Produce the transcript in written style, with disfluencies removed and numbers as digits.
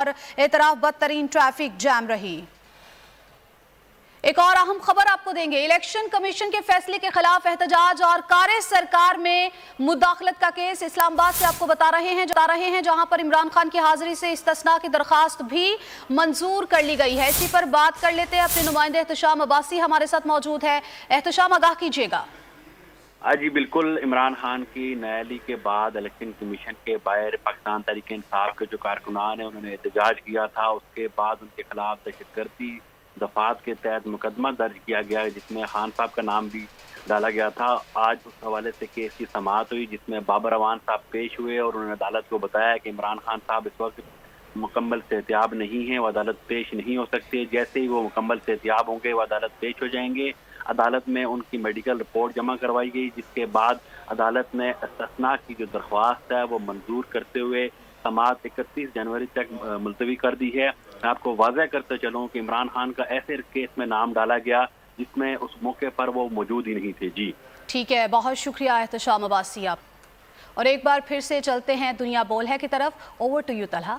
और एतराफ बदतरीन traffic jam रही। एक और अहम खबर आपको देंगे। इलेक्शन कमीशन के फैसले के खिलाफ एहतजाज और कार्य सरकार में मुदाखलत का केस इस्लामाबाद से आपको बता रहे हैं जहां पर इमरान खान की हाजिरी से इस्तिस्ना की दरखास्त भी मंजूर कर ली गई है। इसी पर बात कर लेते हैं। अपने नुमाइंदे एहतशाम अब्बासी हमारे साथ मौजूद है। एहतशाम, आगाह कीजिएगा। जी बिल्कुल, इमरान खान की न्यायालय के बाद इलेक्शन कमीशन के बाहर पाकिस्तान तहरीक इंसाफ के जो कारकुनान हैं उन्होंने एहतजाज किया था। उसके बाद उनके खिलाफ दहशतगर्दी दफात के तहत मुकदमा दर्ज किया गया है जिसमें खान साहब का नाम भी डाला गया था। आज उस हवाले से केस की समाअत हुई जिसमें बाबर अवान साहब पेश हुए और उन्होंने अदालत को बताया कि इमरान खान साहब इस वक्त मुकम्मल सेहतियाब नहीं हैं, वो अदालत पेश नहीं हो सकते। जैसे ही वो मुकम्मल सेहतियाब होंगे वो अदालत पेश हो जाएंगे। अदालत में उनकी मेडिकल रिपोर्ट जमा करवाई गई जिसके बाद अदालत ने इस्तिस्ना की जो दरख्वास्त है वो मंजूर करते हुए समाअत 31 जनवरी तक मुलतवी कर दी है। मैं आपको वाज़ह करते चलूँ कि इमरान खान का ऐसे केस में नाम डाला गया जिसमें उस मौके पर वो मौजूद ही नहीं थे। जी ठीक है, बहुत शुक्रिया एहतशाम अब्बासी आप। और एक बार फिर से चलते हैं दुनिया बोल है की तरफ। Over to you Talha.